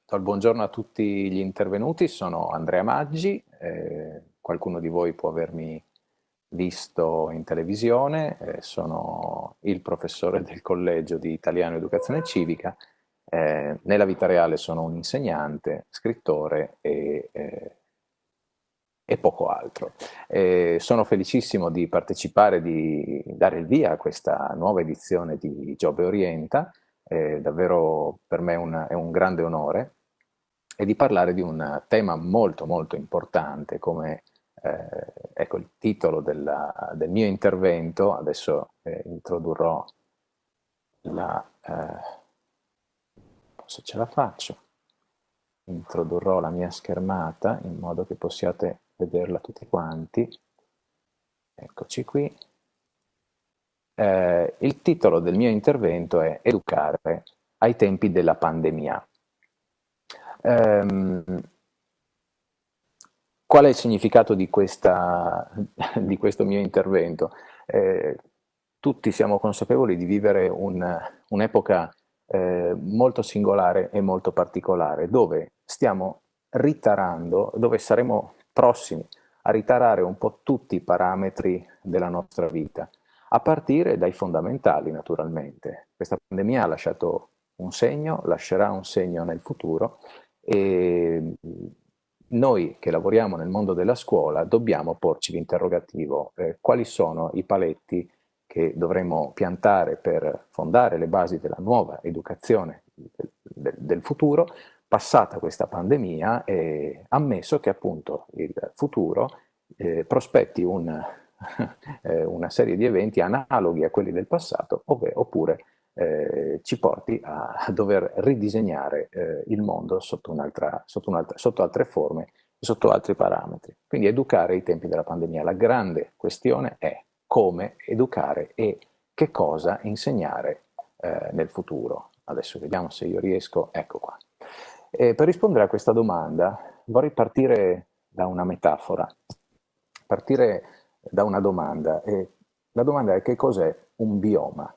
Do il buongiorno a tutti gli intervenuti, sono Andrea Maggi, qualcuno di voi può avermi visto in televisione, sono il professore del Collegio di Italiano e Educazione Civica, nella vita reale sono un insegnante, scrittore e poco altro. Sono felicissimo di partecipare, di dare il via a questa nuova edizione di Giobbe Orienta, davvero per me è un grande onore, e di parlare di un tema molto molto importante come ecco il titolo del mio intervento. Adesso introdurrò se ce la faccio, introdurrò la mia schermata in modo che possiate vederla tutti quanti. Eccoci qui. Il titolo del mio intervento è Educare ai tempi della pandemia. Ehm, Qual è il significato di di questo mio intervento? Eh, Tutti siamo consapevoli di vivere un'epoca molto singolare e molto particolare, dove stiamo ritarando, dove saremo prossimi a ritarare un po' tutti i parametri della nostra vita, a partire dai fondamentali, naturalmente. Questa pandemia ha lasciato un segno, lascerà un segno nel futuro, e noi che lavoriamo nel mondo della scuola dobbiamo porci l'interrogativo: quali sono i paletti che dovremo piantare per fondare le basi della nuova educazione del futuro, passata questa pandemia, e ammesso che appunto il futuro prospetti una serie di eventi analoghi a quelli del passato, oppure ci porti a dover ridisegnare il mondo sotto altre forme e sotto altri parametri. Quindi educare ai tempi della pandemia. La grande questione è come educare e che cosa insegnare nel futuro. Adesso vediamo se io riesco, ecco qua. Per rispondere a questa domanda vorrei partire da una metafora, partire da una domanda. E la domanda è: che cos'è un bioma?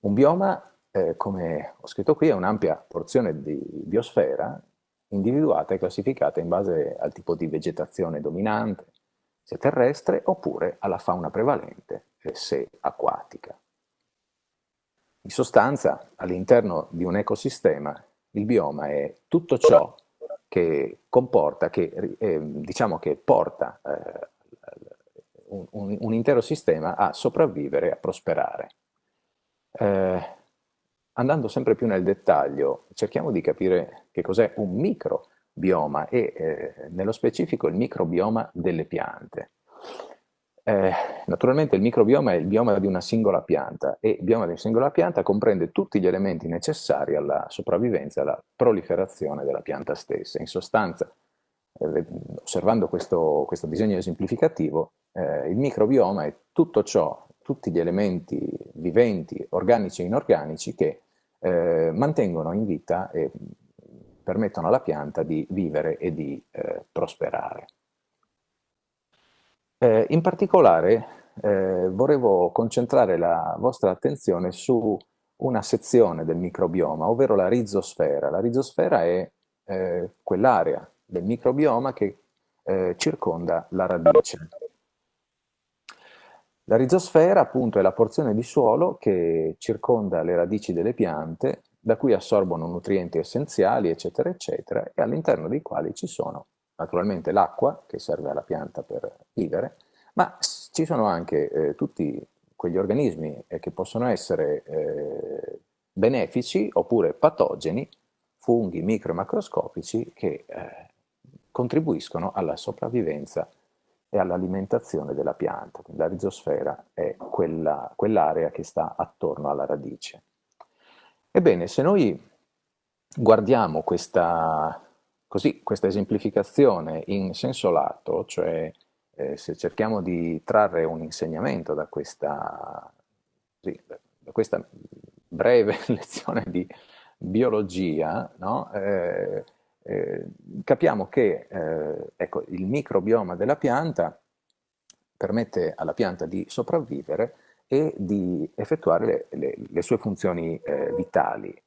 Un bioma, come ho scritto qui, è un'ampia porzione di biosfera individuata e classificata in base al tipo di vegetazione dominante, se terrestre, oppure alla fauna prevalente, se acquatica. In sostanza, all'interno di un ecosistema, il bioma è tutto ciò che comporta, diciamo che porta un intero sistema a sopravvivere e a prosperare. Eh, Andando sempre più nel dettaglio, cerchiamo di capire che cos'è un microbioma e nello specifico il microbioma delle piante. Eh, Naturalmente il microbioma è il bioma di una singola pianta, e il bioma di una singola pianta comprende tutti gli elementi necessari alla sopravvivenza e alla proliferazione della pianta stessa. In sostanza, osservando questo disegno esemplificativo, il microbioma è tutto ciò, tutti gli elementi viventi, organici e inorganici, che mantengono in vita e permettono alla pianta di vivere e di prosperare. In particolare volevo concentrare la vostra attenzione su una sezione del microbioma, ovvero la rizosfera. La rizosfera è quell'area del microbioma che circonda la radice. La rizosfera, appunto, è la porzione di suolo che circonda le radici delle piante, da cui assorbono nutrienti essenziali, eccetera, eccetera, e all'interno dei quali ci sono naturalmente l'acqua, che serve alla pianta per vivere, ma ci sono anche tutti quegli organismi che possono essere benefici oppure patogeni, funghi micro e macroscopici, che contribuiscono alla sopravvivenza e all'alimentazione della pianta. Quindi la rizosfera è quell'area che sta attorno alla radice. Ebbene, se noi guardiamo questa esemplificazione in senso lato, cioè se cerchiamo di trarre un insegnamento da questa breve lezione di biologia, no? Eh, Capiamo che ecco, il microbioma della pianta permette alla pianta di sopravvivere e di effettuare le sue funzioni vitali.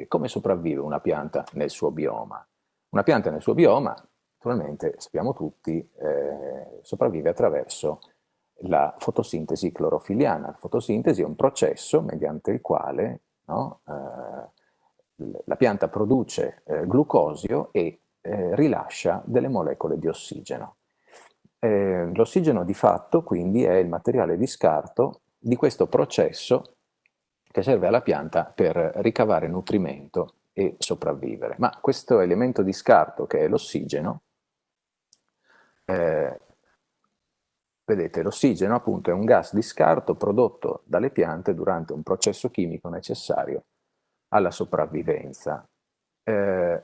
Come sopravvive una pianta nel suo bioma? Una pianta nel suo bioma, naturalmente, sappiamo tutti, sopravvive attraverso la fotosintesi clorofiliana. La fotosintesi è un processo mediante il quale, no, la pianta produce glucosio e rilascia delle molecole di ossigeno. L'ossigeno di fatto quindi è il materiale di scarto di questo processo che serve alla pianta per ricavare nutrimento e sopravvivere. Ma questo elemento di scarto che è l'ossigeno, eh, vedete, l'ossigeno appunto è un gas di scarto prodotto dalle piante durante un processo chimico necessario alla sopravvivenza. Eh,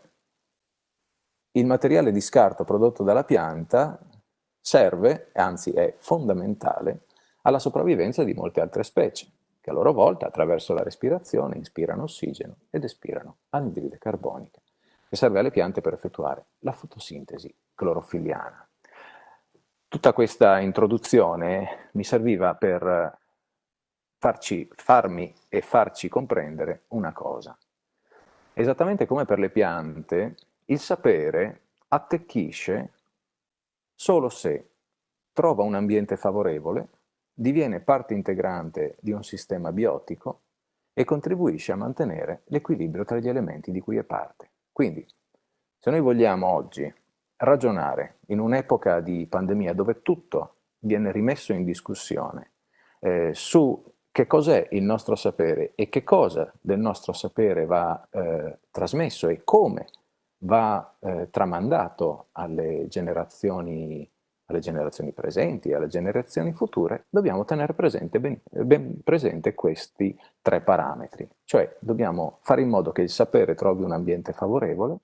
il materiale di scarto prodotto dalla pianta serve, anzi è fondamentale, alla sopravvivenza di molte altre specie, che a loro volta attraverso la respirazione inspirano ossigeno ed espirano anidride carbonica, che serve alle piante per effettuare la fotosintesi clorofiliana. Tutta questa introduzione mi serviva per farci comprendere una cosa. Esattamente come per le piante, il sapere attecchisce solo se trova un ambiente favorevole, diviene parte integrante di un sistema biotico e contribuisce a mantenere l'equilibrio tra gli elementi di cui è parte. Quindi, se noi vogliamo oggi ragionare in un'epoca di pandemia dove tutto viene rimesso in discussione su che cos'è il nostro sapere e che cosa del nostro sapere va trasmesso e come va tramandato alle generazioni presenti e alle generazioni future, dobbiamo tenere presente, ben presente questi tre parametri. Cioè dobbiamo fare in modo che il sapere trovi un ambiente favorevole,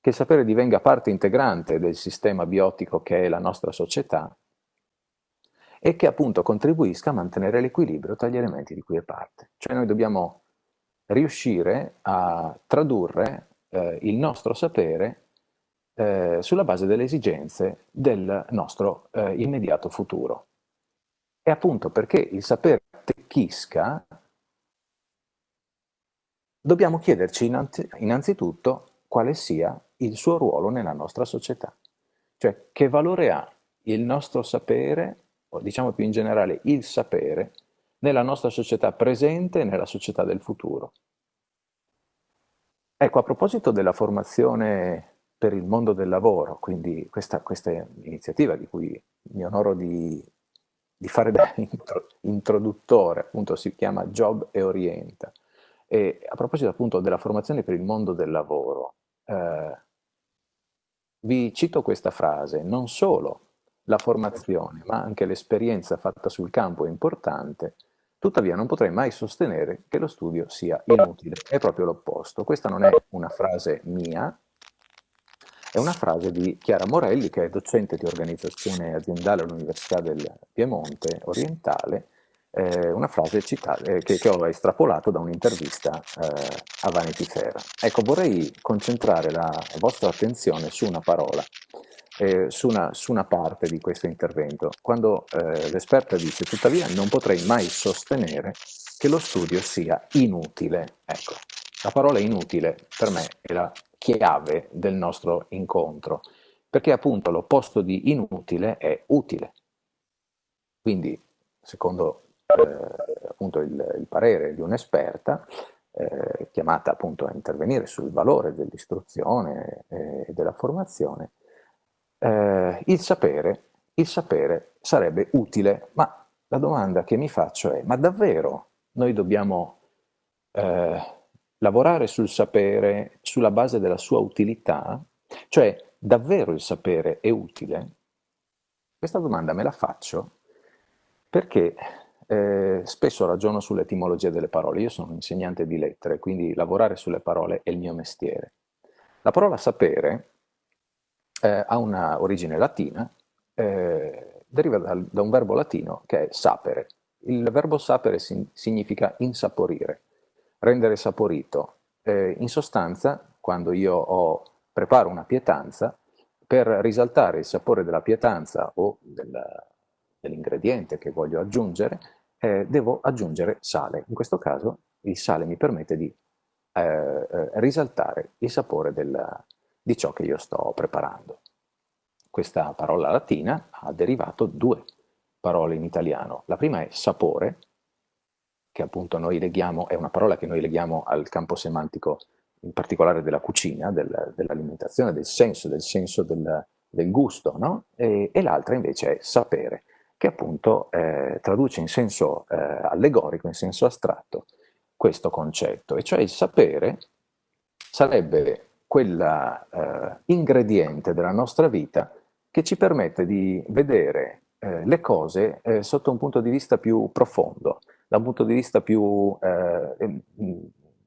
che il sapere divenga parte integrante del sistema biotico che è la nostra società e che appunto contribuisca a mantenere l'equilibrio tra gli elementi di cui è parte. Cioè noi dobbiamo riuscire a tradurre il nostro sapere sulla base delle esigenze del nostro immediato futuro. E appunto perché il sapere attecchisca, dobbiamo chiederci innanzitutto quale sia il suo ruolo nella nostra società. Cioè che valore ha il nostro sapere, o diciamo più in generale il sapere, nella nostra società presente e nella società del futuro. Ecco, a proposito della formazione per il mondo del lavoro, quindi questa iniziativa di cui mi onoro di fare da introduttore, appunto si chiama Job e Orienta. E a proposito appunto della formazione per il mondo del lavoro, vi cito questa frase: non solo la formazione, ma anche l'esperienza fatta sul campo è importante, tuttavia non potrei mai sostenere che lo studio sia inutile. È proprio l'opposto. Questa non è una frase mia, è una frase di Chiara Morelli, che è docente di organizzazione aziendale all'Università del Piemonte Orientale, una frase che ho estrapolato da un'intervista a Vanity Fair. Ecco, vorrei concentrare la vostra attenzione su una parola, su una parte di questo intervento, quando l'esperta dice: tuttavia non potrei mai sostenere che lo studio sia inutile. Ecco, la parola inutile per me è la chiave del nostro incontro, perché appunto l'opposto di inutile è utile. Quindi, secondo appunto il parere di un'esperta, chiamata appunto a intervenire sul valore dell'istruzione e della formazione, il sapere sarebbe utile, ma la domanda che mi faccio è: ma davvero noi dobbiamo eh, lavorare sul sapere sulla base della sua utilità? Cioè, davvero il sapere è utile? Questa domanda me la faccio perché spesso ragiono sull'etimologia delle parole. Io sono un insegnante di lettere, quindi lavorare sulle parole è il mio mestiere. La parola sapere ha una origine latina, deriva da un verbo latino che è sapere. Il verbo sapere significa insaporire, rendere saporito. In sostanza, quando preparo una pietanza, per risaltare il sapore della pietanza o dell'ingrediente che voglio aggiungere, devo aggiungere sale. In questo caso il sale mi permette di risaltare il sapore di ciò che io sto preparando. Questa parola latina ha derivato due parole in italiano. La prima è sapore, che appunto noi leghiamo, è una parola che noi leghiamo al campo semantico, in particolare della cucina, dell'alimentazione, del senso del gusto, no? E l'altra invece è sapere, che appunto traduce in senso allegorico, in senso astratto, questo concetto, e cioè il sapere sarebbe quell'ingrediente della nostra vita che ci permette di vedere le cose sotto un punto di vista più profondo, da un punto di vista più,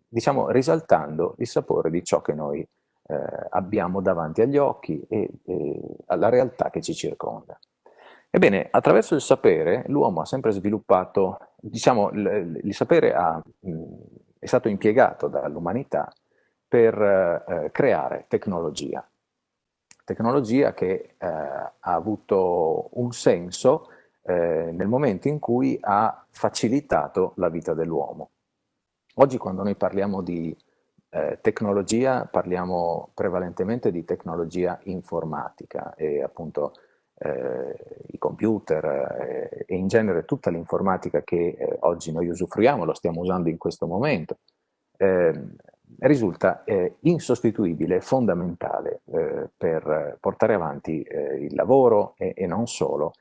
diciamo, risaltando il sapore di ciò che noi abbiamo davanti agli occhi e alla realtà che ci circonda. Ebbene, attraverso il sapere l'uomo ha sempre sviluppato, diciamo, il sapere è stato impiegato dall'umanità per creare tecnologia. Tecnologia che ha avuto un senso nel momento in cui ha facilitato la vita dell'uomo. Oggi quando noi parliamo di tecnologia parliamo prevalentemente di tecnologia informatica e appunto i computer e in genere tutta l'informatica che oggi noi usufruiamo, lo stiamo usando in questo momento, eh, risulta insostituibile, fondamentale per portare avanti il lavoro e non solo,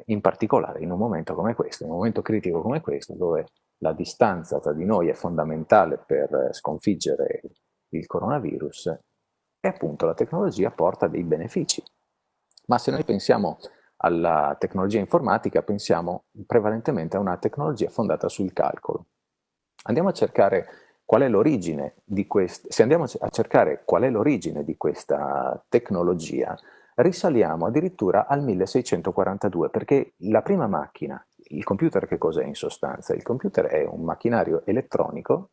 in particolare in un momento come questo, in un momento critico come questo, dove la distanza tra di noi è fondamentale per sconfiggere il coronavirus e appunto la tecnologia porta dei benefici. Ma se noi pensiamo alla tecnologia informatica, pensiamo prevalentemente a una tecnologia fondata sul calcolo. Andiamo a cercare qual è l'origine di questa, se andiamo a cercare qual è l'origine di questa tecnologia, risaliamo addirittura al 1642, perché la prima macchina, il computer che cos'è in sostanza? Il computer è un macchinario elettronico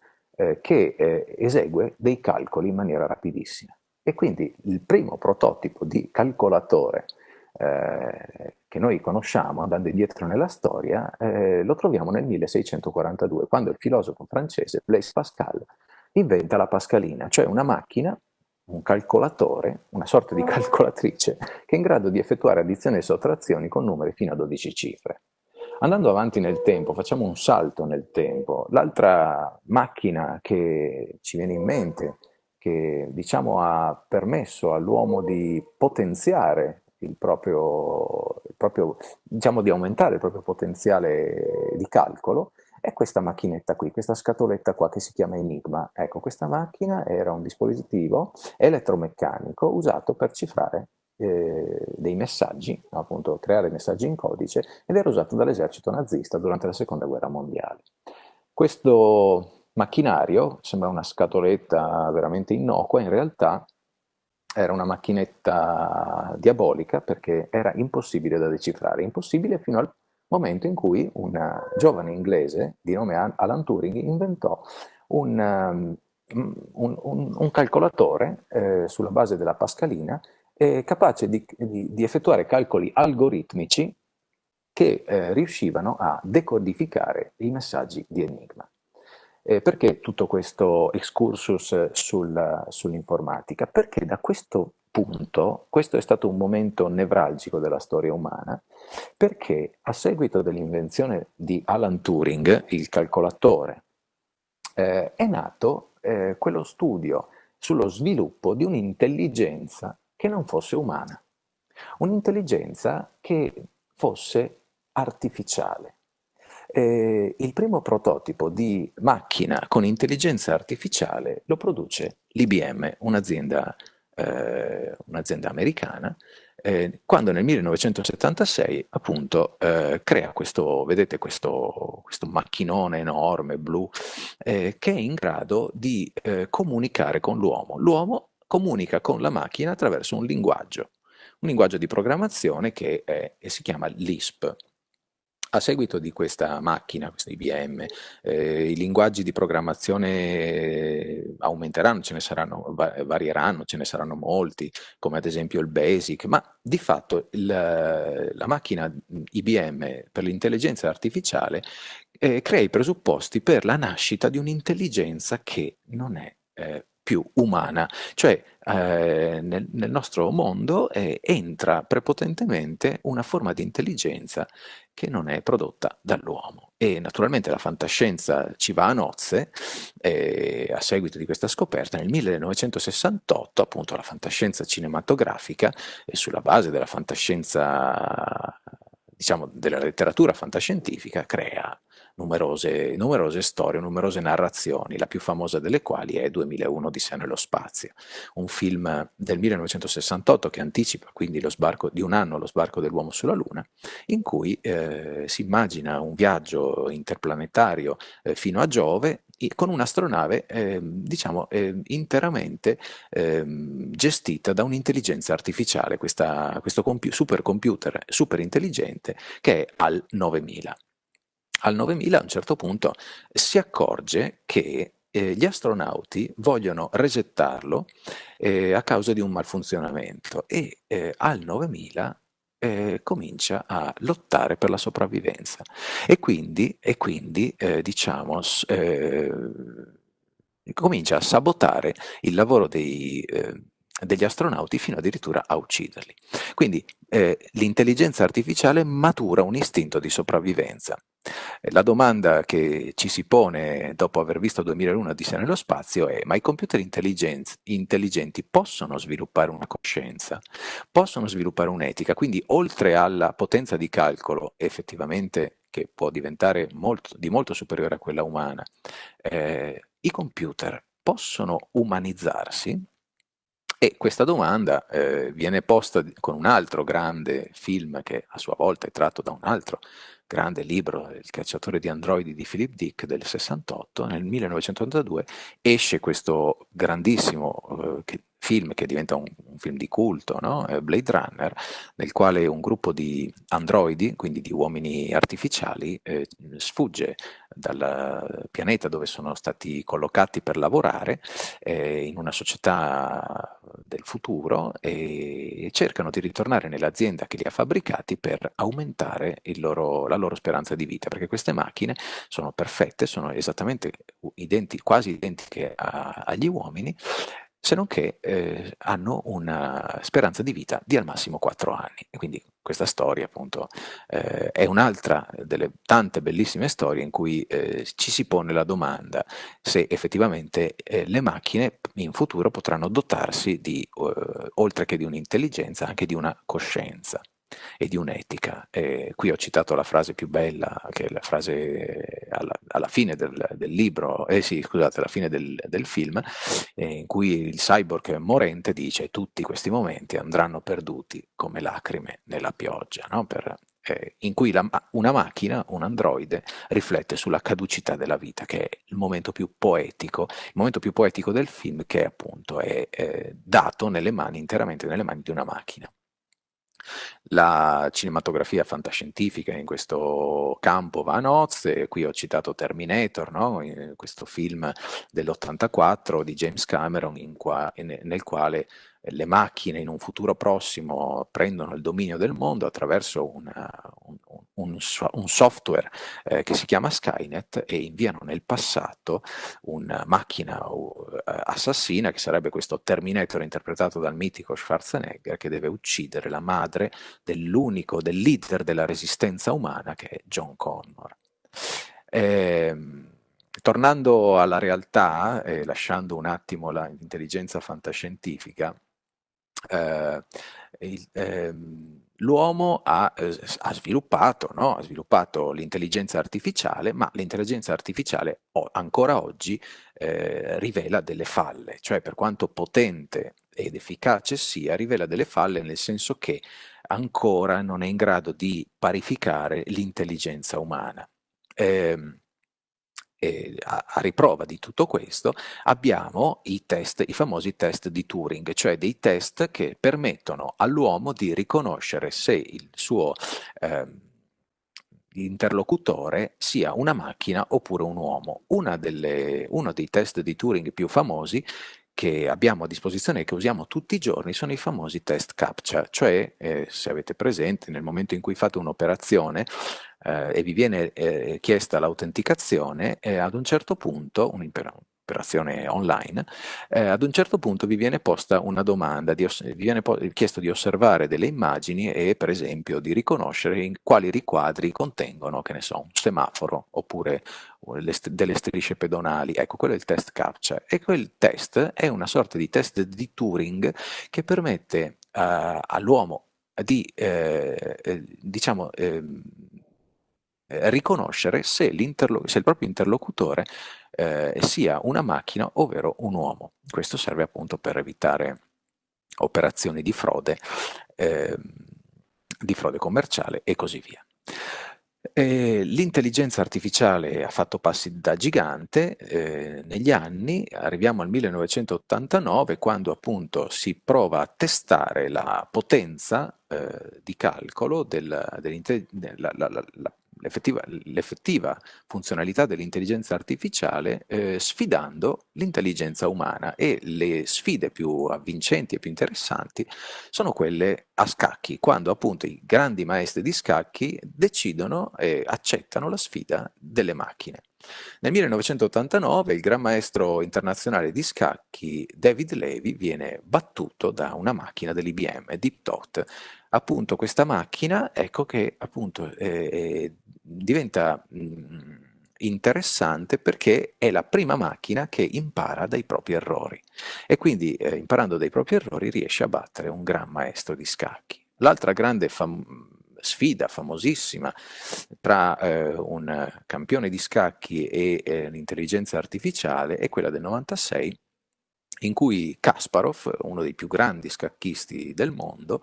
che esegue dei calcoli in maniera rapidissima. E quindi il primo prototipo di calcolatore che noi conosciamo andando indietro nella storia, lo troviamo nel 1642, quando il filosofo francese Blaise Pascal inventa la pascalina, cioè una macchina, un calcolatore, una sorta di calcolatrice, che è in grado di effettuare addizioni e sottrazioni con numeri fino a 12 cifre. Andando avanti nel tempo, facciamo un salto nel tempo. L'altra macchina che ci viene in mente, che diciamo ha permesso all'uomo di potenziare diciamo di aumentare il proprio potenziale di calcolo, è questa macchinetta qui, questa scatoletta qua che si chiama Enigma. Ecco, questa macchina era un dispositivo elettromeccanico usato per cifrare dei messaggi, appunto creare messaggi in codice, ed era usato dall'esercito nazista durante la seconda guerra mondiale. Questo macchinario sembra una scatoletta veramente innocua, in realtà era una macchinetta diabolica perché era impossibile da decifrare, impossibile fino al momento in cui un giovane inglese di nome Alan Turing inventò un calcolatore sulla base della pascalina capace di effettuare calcoli algoritmici che riuscivano a decodificare i messaggi di Enigma. Perché tutto questo excursus sull'informatica? Perché da questo punto, questo è stato un momento nevralgico della storia umana, perché a seguito dell'invenzione di Alan Turing, il calcolatore, è nato quello studio sullo sviluppo di un'intelligenza che non fosse umana, un'intelligenza che fosse artificiale. Il primo prototipo di macchina con intelligenza artificiale lo produce l'IBM, un'azienda americana, quando nel 1976 appunto crea questo, vedete, questo macchinone enorme blu che è in grado di comunicare con l'uomo. L'uomo comunica con la macchina attraverso un linguaggio di programmazione che si chiama Lisp. A seguito di questa macchina, questa IBM, i linguaggi di programmazione aumenteranno, ce ne saranno, varieranno, ce ne saranno molti, come ad esempio il BASIC, ma di fatto la macchina IBM per l'intelligenza artificiale crea i presupposti per la nascita di un'intelligenza che non è più umana, cioè nel nostro mondo entra prepotentemente una forma di intelligenza che non è prodotta dall'uomo. E naturalmente la fantascienza ci va a nozze a seguito di questa scoperta. Nel 1968, appunto, la fantascienza cinematografica, sulla base della fantascienza, diciamo, della letteratura fantascientifica, crea numerose storie, numerose narrazioni, la più famosa delle quali è 2001 Odissea nello spazio, un film del 1968 che anticipa quindi di un anno lo sbarco dell'uomo sulla Luna, in cui si immagina un viaggio interplanetario fino a Giove con un'astronave diciamo interamente gestita da un'intelligenza artificiale, questo supercomputer super intelligente che è al 9000. Al 9000 a un certo punto si accorge che gli astronauti vogliono resettarlo a causa di un malfunzionamento e al 9000 comincia a lottare per la sopravvivenza e quindi diciamo comincia a sabotare il lavoro degli astronauti fino addirittura a ucciderli. Quindi l'intelligenza artificiale matura un istinto di sopravvivenza. La domanda che ci si pone dopo aver visto 2001 Odissea nello spazio è: ma i computer intelligenti possono sviluppare una coscienza? Possono sviluppare un'etica? Quindi oltre alla potenza di calcolo effettivamente che può diventare di molto superiore a quella umana, i computer possono umanizzarsi? E questa domanda viene posta con un altro grande film che a sua volta è tratto da un altro grande libro, Il cacciatore di androidi di Philip Dick del 68. Nel 1982 esce questo grandissimo film che diventa un film di culto, no? Blade Runner, nel quale un gruppo di androidi, quindi di uomini artificiali, sfugge dal pianeta dove sono stati collocati per lavorare in una società del futuro e cercano di ritornare nell'azienda che li ha fabbricati per aumentare la loro speranza di vita, perché queste macchine sono perfette, sono esattamente quasi identiche agli uomini, se non che hanno una speranza di vita di al massimo 4 anni. E quindi questa storia appunto è un'altra delle tante bellissime storie in cui ci si pone la domanda se effettivamente le macchine in futuro potranno dotarsi oltre che di un'intelligenza, anche di una coscienza e di un'etica. Qui ho citato la frase più bella, che è la frase alla fine del libro, sì, scusate, alla fine del film, in cui il cyborg morente dice: tutti questi momenti andranno perduti come lacrime nella pioggia, no? In cui una macchina, un androide, riflette sulla caducità della vita, che è il momento più poetico del film, che appunto è dato interamente nelle mani di una macchina. La cinematografia fantascientifica in questo campo va a nozze, qui ho citato Terminator, no? Questo film dell'84 di James Cameron nel quale le macchine in un futuro prossimo prendono il dominio del mondo attraverso un software che si chiama Skynet e inviano nel passato una macchina assassina, che sarebbe questo Terminator interpretato dal mitico Schwarzenegger, che deve uccidere la madre del leader della resistenza umana, che è John Connor. Tornando alla realtà e lasciando un attimo l'intelligenza fantascientifica, eh, l'uomo ha sviluppato, no? Ha sviluppato l'intelligenza artificiale, ma l'intelligenza artificiale ancora oggi rivela delle falle, cioè per quanto potente ed efficace sia, rivela delle falle nel senso che ancora non è in grado di parificare l'intelligenza umana. Ehm, e a riprova di tutto questo abbiamo i famosi test di Turing, cioè dei test che permettono all'uomo di riconoscere se ehm, interlocutore sia una macchina oppure un uomo. Uno dei test di Turing più famosi che abbiamo a disposizione e che usiamo tutti i giorni sono i famosi test CAPTCHA, cioè se avete presente nel momento in cui fate un'operazione e vi viene chiesta l'autenticazione, ad un certo punto, un'operazione online, ad un certo punto vi viene posta una domanda, vi viene chiesto di osservare delle immagini e per esempio di riconoscere in quali riquadri contengono, che ne so, un semaforo oppure delle strisce pedonali. Ecco, quello è il test CAPTCHA e quel test è una sorta di test di Turing che permette all'uomo di, diciamo, riconoscere se il proprio interlocutore sia una macchina ovvero un uomo. Questo serve appunto per evitare operazioni eh, di frode commerciale e così via. L'intelligenza artificiale ha fatto passi da gigante negli anni, arriviamo al 1989 quando appunto si prova a testare la potenza di calcolo l'effettiva funzionalità dell'intelligenza artificiale sfidando l'intelligenza umana e le sfide più avvincenti e più interessanti sono quelle a scacchi, quando appunto i grandi maestri di scacchi decidono e accettano la sfida delle macchine. Nel 1989 il gran maestro internazionale di scacchi David Levy viene battuto da una macchina dell'IBM, Deep Thought. Appunto questa macchina, ecco che appunto diventa interessante perché è la prima macchina che impara dai propri errori e quindi imparando dai propri errori riesce a battere un gran maestro di scacchi. L'altra grande sfida famosissima tra un campione di scacchi e l'intelligenza artificiale è quella del 96 in cui Kasparov, uno dei più grandi scacchisti del mondo,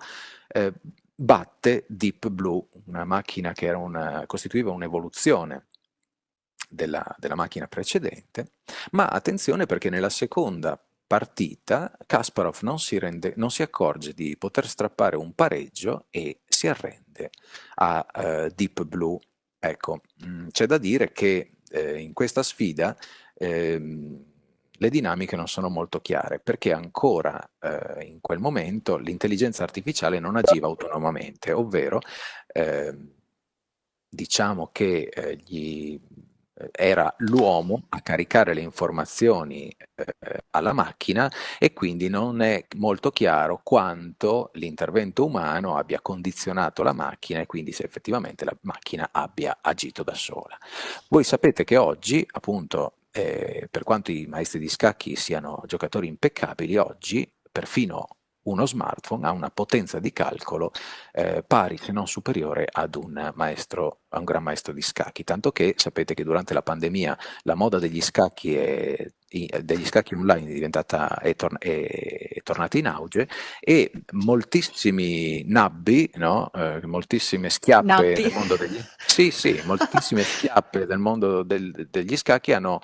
batte Deep Blue, una macchina che costituiva un'evoluzione della macchina precedente, ma attenzione perché nella seconda partita Kasparov non si accorge di poter strappare un pareggio e si arrende a Deep Blue. Ecco, c'è da dire che in questa sfida le dinamiche non sono molto chiare perché ancora in quel momento l'intelligenza artificiale non agiva autonomamente, ovvero ehm, diciamo che era l'uomo a caricare le informazioni alla macchina e quindi non è molto chiaro quanto l'intervento umano abbia condizionato la macchina e quindi se effettivamente la macchina abbia agito da sola. Voi sapete che oggi, appunto, per quanto i maestri di scacchi siano giocatori impeccabili, oggi perfino uno smartphone ha una potenza di calcolo pari se non superiore a un gran maestro di scacchi, tanto che sapete che durante la pandemia la moda degli scacchi online è tornata in auge e moltissimi nabbi, no? Moltissime schiappe Nappi. nel mondo sì, sì, moltissime schiappe del mondo degli scacchi hanno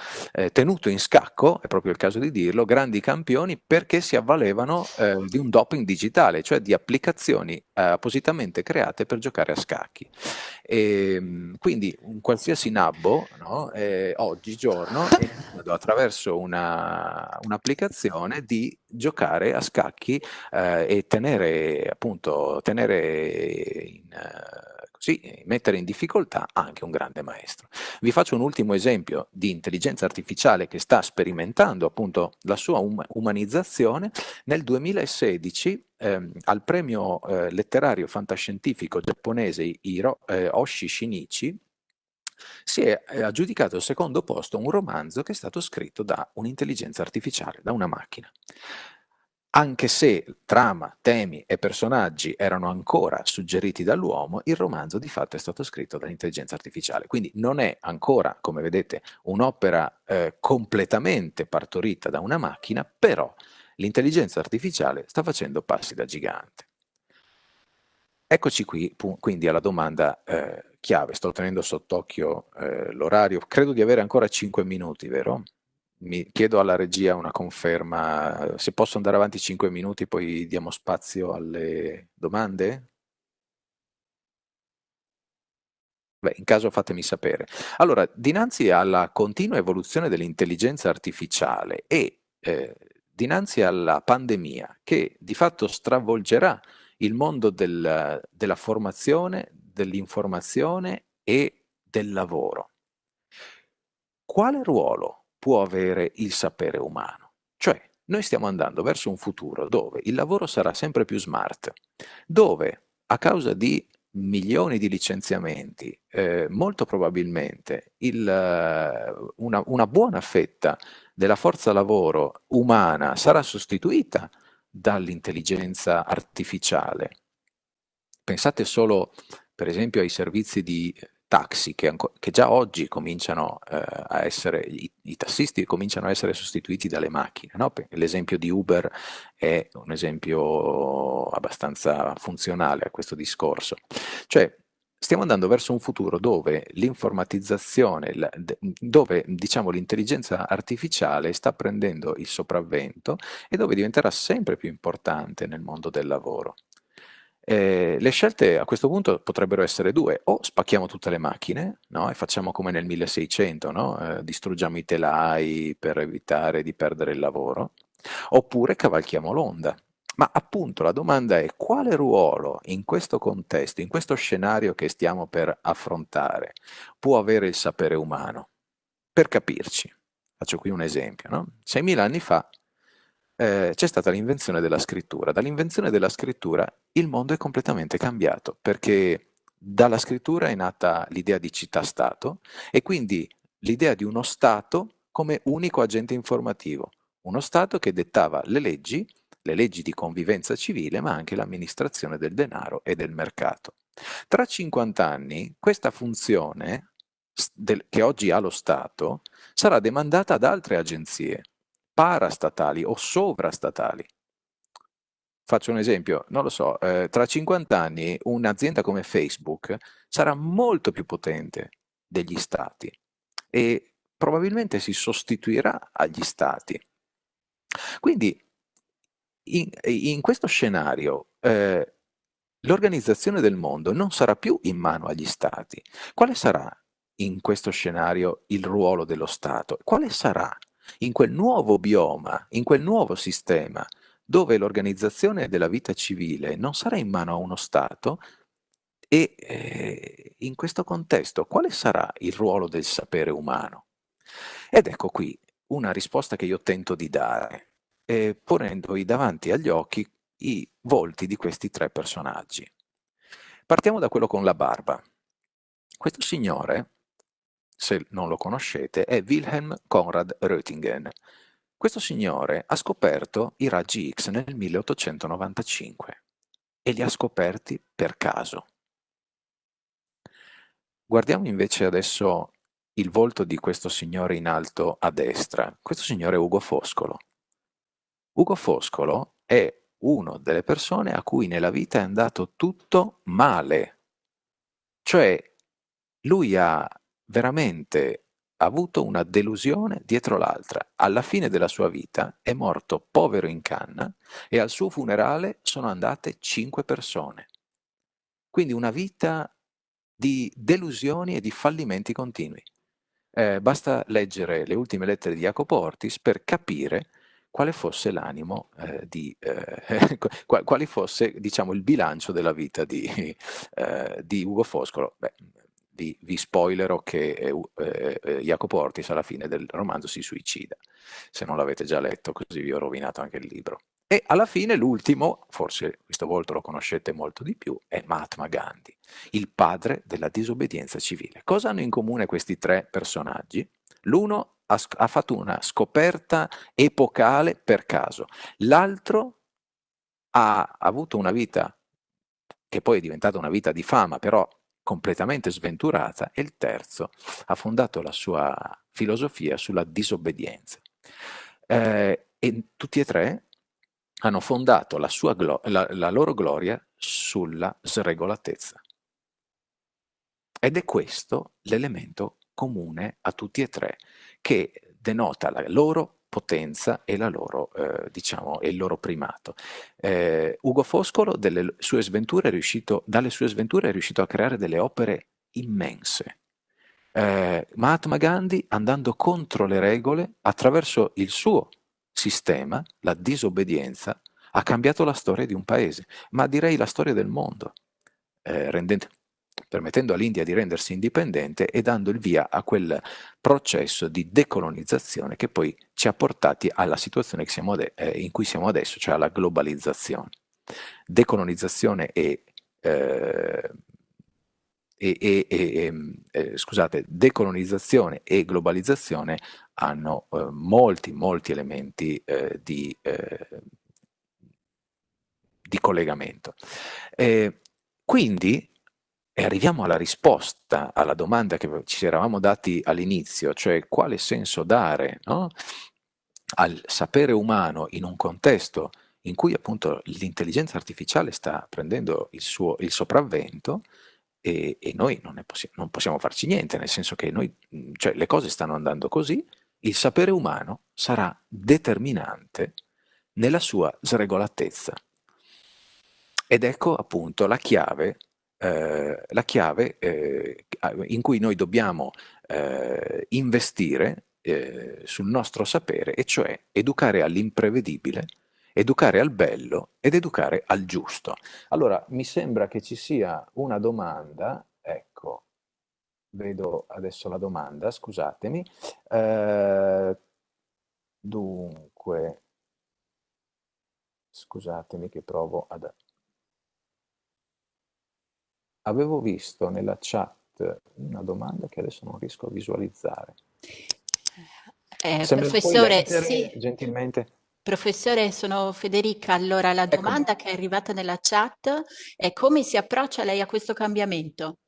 tenuto in scacco, è proprio il caso di dirlo, grandi campioni perché si avvalevano di un doping digitale, cioè di applicazioni appositamente create per giocare a scacchi. Quindi un qualsiasi nabbo, no, oggigiorno è in grado attraverso un'applicazione di giocare a scacchi e mettere in difficoltà anche un grande maestro. Vi faccio un ultimo esempio di intelligenza artificiale che sta sperimentando appunto la sua umanizzazione. Nel 2016 al premio letterario fantascientifico giapponese Oshi Shinichi si è aggiudicato il secondo posto un romanzo che è stato scritto da un'intelligenza artificiale, da una macchina. Anche se trama, temi e personaggi erano ancora suggeriti dall'uomo, il romanzo di fatto è stato scritto dall'intelligenza artificiale. Quindi non è ancora, come vedete, un'opera completamente partorita da una macchina, però l'intelligenza artificiale sta facendo passi da gigante. Eccoci qui, quindi alla domanda chiave. Sto tenendo sott'occhio l'orario. Credo di avere ancora 5 minuti, vero? Mi chiedo alla regia una conferma. Se posso andare avanti 5 minuti, poi diamo spazio alle domande? Beh, in caso fatemi sapere. Allora, dinanzi alla continua evoluzione dell'intelligenza artificiale e dinanzi alla pandemia che di fatto stravolgerà il mondo della formazione, dell'informazione e del lavoro, quale ruolo può avere il sapere umano? Cioè, noi stiamo andando verso un futuro dove il lavoro sarà sempre più smart, dove a causa di milioni di licenziamenti, molto probabilmente una buona fetta della forza lavoro umana sarà sostituita dall'intelligenza artificiale. Pensate solo, per esempio, ai servizi di taxi che già oggi cominciano a essere, i tassisti cominciano a essere sostituiti dalle macchine, no? L'esempio di Uber è un esempio abbastanza funzionale a questo discorso. Cioè, stiamo andando verso un futuro dove l'informatizzazione, dove diciamo l'intelligenza artificiale sta prendendo il sopravvento e dove diventerà sempre più importante nel mondo del lavoro. Le scelte a questo punto potrebbero essere due: o spacchiamo tutte le macchine, no? E facciamo come nel 1600, no? Distruggiamo i telai per evitare di perdere il lavoro, oppure cavalchiamo l'onda. Ma appunto la domanda è: quale ruolo in questo contesto, in questo scenario che stiamo per affrontare, può avere il sapere umano? Per capirci, faccio qui un esempio, no? 6.000 anni fa c'è stata l'invenzione della scrittura. Dall'invenzione della scrittura il mondo è completamente cambiato, perché dalla scrittura è nata l'idea di città-stato e quindi l'idea di uno Stato come unico agente informativo, uno Stato che dettava le leggi di convivenza civile, ma anche l'amministrazione del denaro e del mercato. Tra 50 anni questa funzione che oggi ha lo Stato sarà demandata ad altre agenzie parastatali o sovrastatali. Faccio un esempio, non lo so, tra 50 anni un'azienda come Facebook sarà molto più potente degli stati e probabilmente si sostituirà agli stati. Quindi in questo scenario l'organizzazione del mondo non sarà più in mano agli stati. Quale sarà in questo scenario il ruolo dello Stato? Quale sarà in quel nuovo bioma, in quel nuovo sistema dove l'organizzazione della vita civile non sarà in mano a uno Stato e in questo contesto quale sarà il ruolo del sapere umano? Ed ecco qui una risposta che io tento di dare, ponendoi davanti agli occhi i volti di questi tre personaggi. Partiamo da quello con la barba. Questo signore, se non lo conoscete, è Wilhelm Conrad Röntgen. Questo signore ha scoperto i raggi X nel 1895 e li ha scoperti per caso. Guardiamo invece adesso il volto di questo signore in alto a destra. Questo signore è Ugo Foscolo. Ugo Foscolo è una delle persone a cui nella vita è andato tutto male. Cioè, lui ha veramente avuto una delusione dietro l'altra. Alla fine della sua vita è morto povero in canna e al suo funerale sono andate 5 persone. Quindi una vita di delusioni e di fallimenti continui. Basta leggere le ultime lettere di Jacopo Ortis per capire quale fosse l'animo quale fosse, diciamo, il bilancio della vita di Ugo Foscolo. Beh, vi spoilerò che Jacopo Ortis alla fine del romanzo si suicida, se non l'avete già letto, così vi ho rovinato anche il libro. E alla fine l'ultimo, forse questo volto lo conoscete molto di più, è Mahatma Gandhi, il padre della disobbedienza civile. Cosa hanno in comune questi tre personaggi? L'uno ha fatto una scoperta epocale per caso, l'altro ha avuto una vita che poi è diventata una vita di fama, però completamente sventurata, e il terzo ha fondato la sua filosofia sulla disobbedienza. E tutti e tre hanno fondato la loro gloria sulla sregolatezza. Ed è questo l'elemento comune a tutti e tre che denota la loro potenza e diciamo, il loro primato. Ugo Foscolo dalle sue sventure è riuscito a creare delle opere immense. Mahatma Gandhi, andando contro le regole, attraverso il suo sistema, la disobbedienza, ha cambiato la storia di un paese, ma direi la storia del mondo, rendendo, permettendo all'India di rendersi indipendente e dando il via a quel processo di decolonizzazione che poi ci ha portati alla situazione che in cui siamo adesso, cioè alla globalizzazione. Decolonizzazione eh, scusate, decolonizzazione e globalizzazione hanno molti elementi di collegamento. Quindi, e arriviamo alla risposta alla domanda che ci eravamo dati all'inizio, cioè quale senso dare, no, al sapere umano in un contesto in cui appunto l'intelligenza artificiale sta prendendo il sopravvento e noi non possiamo farci niente, nel senso che cioè, le cose stanno andando così, il sapere umano sarà determinante nella sua sregolatezza. Ed ecco appunto la chiave in cui noi dobbiamo investire sul nostro sapere, e cioè educare all'imprevedibile, educare al bello ed educare al giusto. Allora, mi sembra che ci sia una domanda, ecco, vedo adesso la domanda, scusatemi. Eh, dunque, scusatemi che provo ad... Avevo visto nella chat una domanda che adesso non riesco a visualizzare. Se me la puoi Professore, leggere sì, gentilmente? professore, sono Federica. Allora, la Eccomi. domanda che è arrivata nella chat è come si approccia lei a questo cambiamento?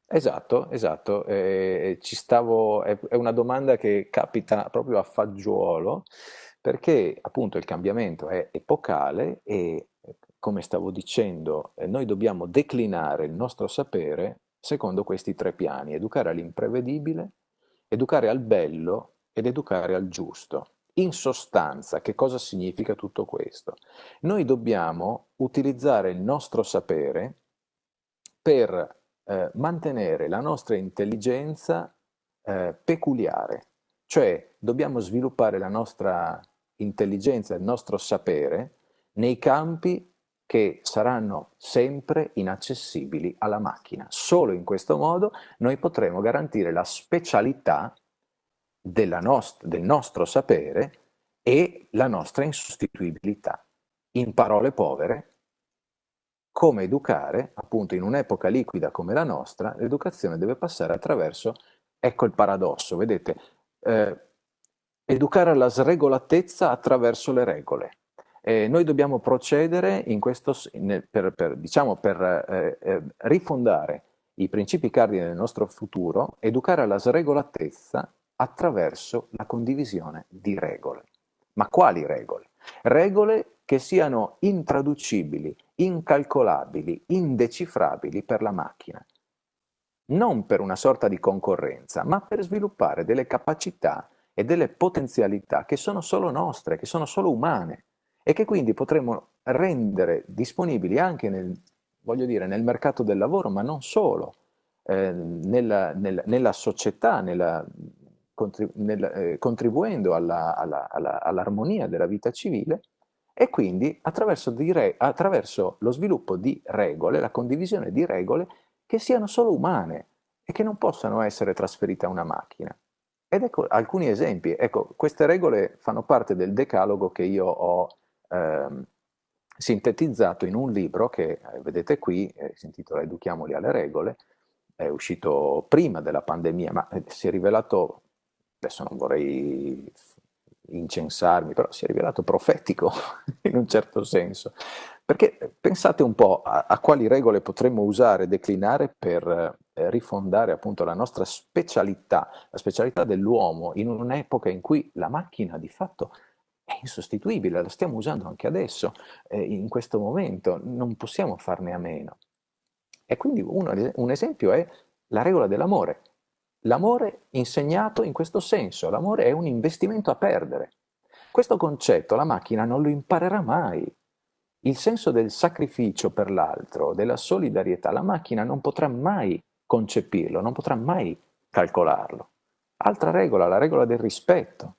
Esatto, esatto. È una domanda che capita proprio a fagiolo, perché appunto il cambiamento è epocale e, come stavo dicendo, noi dobbiamo declinare il nostro sapere secondo questi tre piani: educare all'imprevedibile, educare al bello ed educare al giusto. In sostanza, che cosa significa tutto questo? Noi dobbiamo utilizzare il nostro sapere per mantenere la nostra intelligenza peculiare, cioè dobbiamo sviluppare la nostra intelligenza, il nostro sapere nei campi che saranno sempre inaccessibili alla macchina. Solo in questo modo noi potremo garantire la specialità del nostro sapere e la nostra insostituibilità. In parole povere, come educare, appunto in un'epoca liquida come la nostra, l'educazione deve passare attraverso, ecco il paradosso, vedete, eh, educare alla sregolatezza attraverso le regole. Noi dobbiamo procedere in questo, diciamo, per rifondare i principi cardine del nostro futuro, educare alla sregolatezza attraverso la condivisione di regole. Ma quali regole? Regole che siano intraducibili, incalcolabili, indecifrabili per la macchina. Non per una sorta di concorrenza, ma per sviluppare delle capacità e delle potenzialità che sono solo nostre, che sono solo umane e che quindi potremo rendere disponibili anche voglio dire, nel mercato del lavoro, ma non solo, nella società, contribuendo all'armonia della vita civile, e quindi attraverso lo sviluppo di regole, la condivisione di regole che siano solo umane e che non possano essere trasferite a una macchina. Ed ecco alcuni esempi. Ecco, queste regole fanno parte del decalogo che io ho ehm, sintetizzato in un libro che vedete qui, si intitola Educhiamoli alle regole, è uscito prima della pandemia, ma si è rivelato, adesso non vorrei incensarmi, però si è rivelato profetico in un certo senso. Perché pensate un po' a quali regole potremmo usare e declinare per rifondare appunto la nostra specialità, la specialità dell'uomo in un'epoca in cui la macchina di fatto è insostituibile, la stiamo usando anche adesso, in questo momento, non possiamo farne a meno. E quindi un esempio è la regola dell'amore. L'amore insegnato in questo senso, l'amore è un investimento a perdere. Questo concetto la macchina non lo imparerà mai. Il senso del sacrificio per l'altro, della solidarietà, la macchina non potrà mai concepirlo, non potrà mai calcolarlo. Altra regola, la regola del rispetto,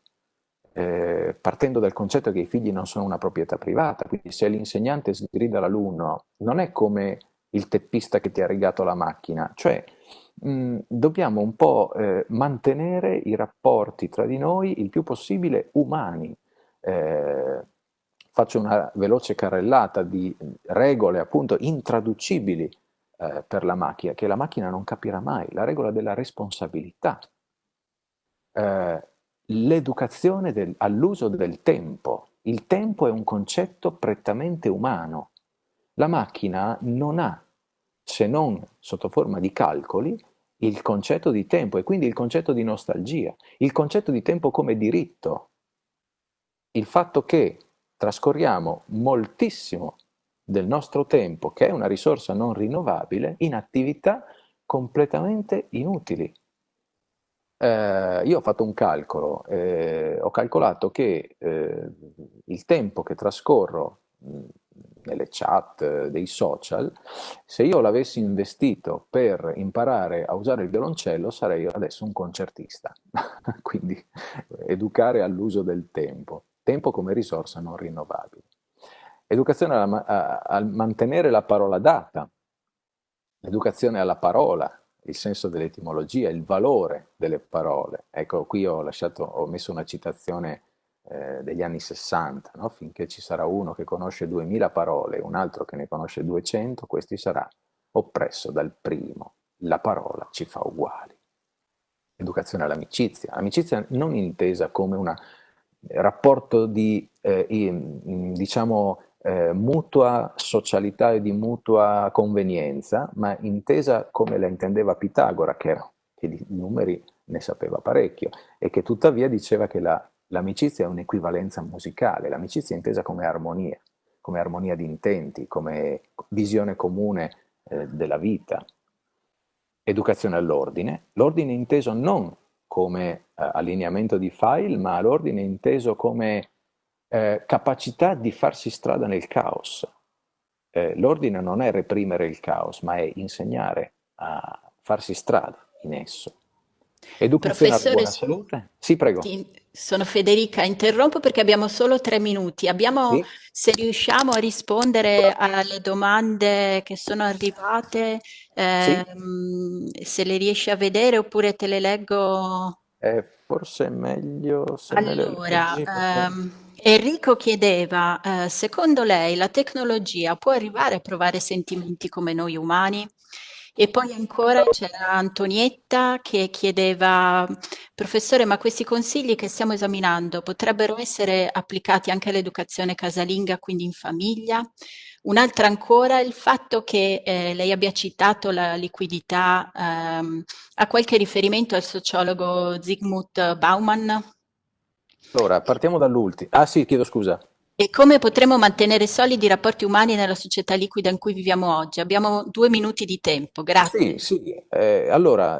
partendo dal concetto che i figli non sono una proprietà privata, quindi se l'insegnante sgrida l'alunno non è come il teppista che ti ha rigato la macchina, cioè dobbiamo un po' mantenere i rapporti tra di noi il più possibile umani. Eh, Faccio una veloce carrellata di regole appunto intraducibili per la macchina, che la macchina non capirà mai, la regola della responsabilità, eh, l'educazione all'uso del tempo. Il tempo è un concetto prettamente umano. La macchina non ha, se non sotto forma di calcoli, il concetto di tempo e quindi il concetto di nostalgia, il concetto di tempo come diritto, il fatto che trascorriamo moltissimo del nostro tempo, che è una risorsa non rinnovabile, in attività completamente inutili. Io ho fatto un calcolo, ho calcolato che il tempo che trascorro nelle chat dei social, se io l'avessi investito per imparare a usare il violoncello, sarei adesso un concertista. Quindi educare all'uso del tempo, tempo come risorsa non rinnovabile. Educazione al mantenere la parola data, l'educazione alla parola, il senso dell'etimologia, il valore delle parole. Ecco, qui ho messo una citazione degli anni 60, no? Finché ci sarà uno che conosce 2000 parole e un altro che ne conosce 200, questi sarà oppresso dal primo. La parola ci fa uguali. Educazione all'amicizia, amicizia non intesa come un rapporto di, diciamo, mutua socialità e di mutua convenienza, ma intesa come la intendeva Pitagora, che di numeri ne sapeva parecchio e che tuttavia diceva che l'amicizia è un'equivalenza musicale, l'amicizia è intesa come armonia di intenti, come visione comune della vita. Educazione all'ordine, l'ordine inteso non come allineamento di file, ma l'ordine inteso come capacità di farsi strada nel caos. L'ordine non è reprimere il caos, ma è insegnare a farsi strada in esso. Educazione alla Professore, buona salute? Sì, prego. sono Federica, interrompo perché abbiamo solo 3 minuti. Sì, Se riusciamo a rispondere alle domande che sono arrivate, sì. se le riesci a vedere oppure te le leggo. Forse è meglio se me le Allora, leggi perché... Enrico chiedeva, secondo lei la tecnologia può arrivare a provare sentimenti come noi umani? E poi ancora c'era Antonietta che chiedeva, professore, ma questi consigli che stiamo esaminando potrebbero essere applicati anche all'educazione casalinga, quindi in famiglia? Un'altra ancora, il fatto che lei abbia citato la liquidità, ha qualche riferimento al sociologo Zygmunt Bauman? Allora, E, partiamo dall'ultimo. Ah sì, chiedo scusa. e come potremo mantenere solidi i rapporti umani nella società liquida in cui viviamo oggi? Abbiamo 2 minuti di tempo, Sì, grazie. sì. Allora,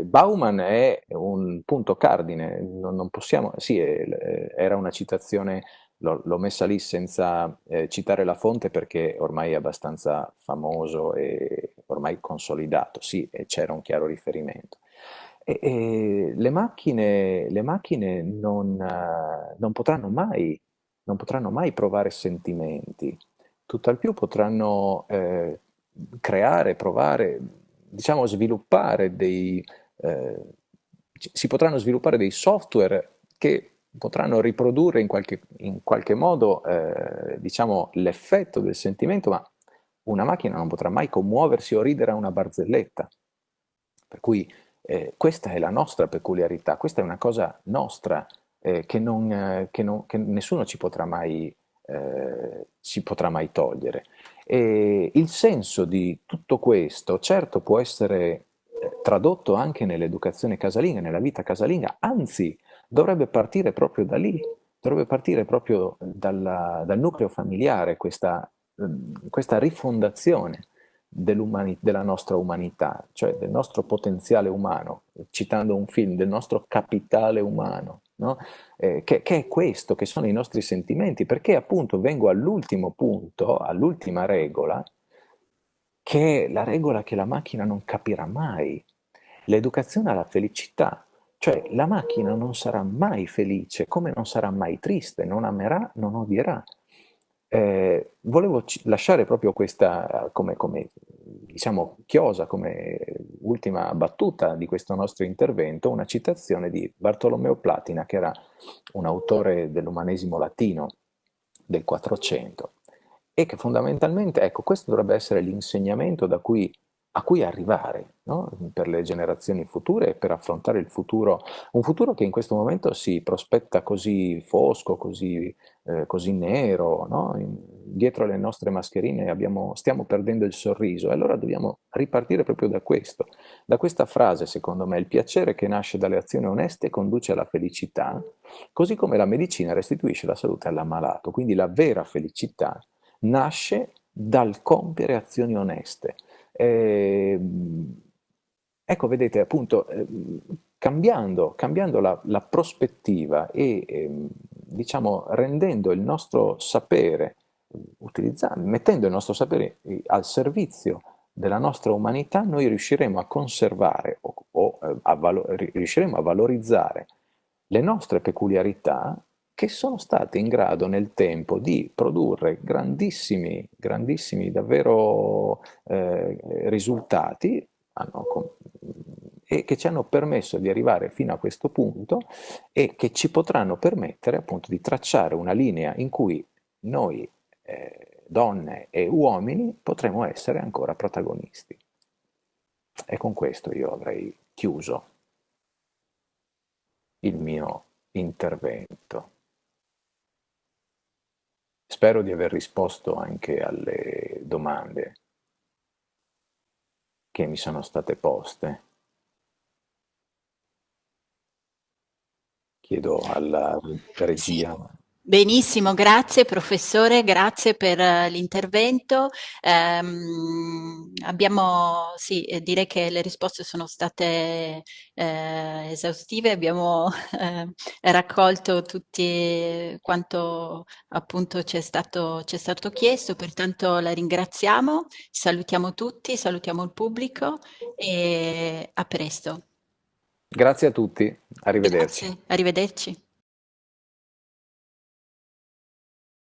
Bauman è un punto cardine, non possiamo, sì, era una citazione, l'ho messa lì senza citare la fonte perché ormai è abbastanza famoso e ormai consolidato, sì, e c'era un chiaro riferimento. E le macchine non potranno mai provare sentimenti, tutt'al più potranno creare, provare, diciamo sviluppare eh, si potranno sviluppare dei software che potranno riprodurre in qualche modo, diciamo, l'effetto del sentimento, ma una macchina non potrà mai commuoversi o ridere a una barzelletta. Per cui questa è la nostra peculiarità, questa è una cosa nostra che nessuno ci potrà mai togliere. E il senso di tutto questo, certo, può essere tradotto anche nell'educazione casalinga, nella vita casalinga, anzi, dovrebbe partire proprio da lì, dovrebbe partire proprio dal nucleo familiare questa rifondazione della nostra umanità, cioè del nostro potenziale umano, citando un film, del nostro capitale umano, no? Che è questo, che sono i nostri sentimenti, perché appunto vengo all'ultimo punto, all'ultima regola, che è la regola che la macchina non capirà mai. L'educazione alla felicità, cioè la macchina non sarà mai felice, come non sarà mai triste, non amerà, non odierà. Volevo lasciare proprio questa come, diciamo, chiosa, come ultima battuta di questo nostro intervento, una citazione di Bartolomeo Platina, che era un autore dell'umanesimo latino del 400 e che fondamentalmente, ecco, questo dovrebbe essere l'insegnamento a cui arrivare, no? Per le generazioni future e per affrontare il futuro, un futuro che in questo momento si prospetta così fosco, così nero, no? Dietro le nostre mascherine stiamo perdendo il sorriso e allora dobbiamo ripartire proprio da questa frase, secondo me: il piacere che nasce dalle azioni oneste conduce alla felicità, così come la medicina restituisce la salute all'ammalato. Quindi la vera felicità nasce dal compiere azioni oneste. Ecco, vedete, appunto, cambiando la prospettiva e, diciamo, rendendo il nostro sapere, mettendo il nostro sapere al servizio della nostra umanità, noi riusciremo a conservare riusciremo a valorizzare le nostre peculiarità che sono state in grado nel tempo di produrre grandissimi, grandissimi davvero risultati e che ci hanno permesso di arrivare fino a questo punto e che ci potranno permettere appunto di tracciare una linea in cui noi, donne e uomini, potremo essere ancora protagonisti. E con questo io avrei chiuso il mio intervento. Spero di aver risposto anche alle domande che mi sono state poste. Chiedo alla Sì, regia. benissimo, grazie professore, grazie per l'intervento. Sì, direi che le risposte sono state esaustive, abbiamo raccolto tutti quanto appunto ci è stato chiesto, pertanto la ringraziamo, salutiamo tutti, salutiamo il pubblico e a presto. Grazie a tutti, arrivederci. Grazie, arrivederci.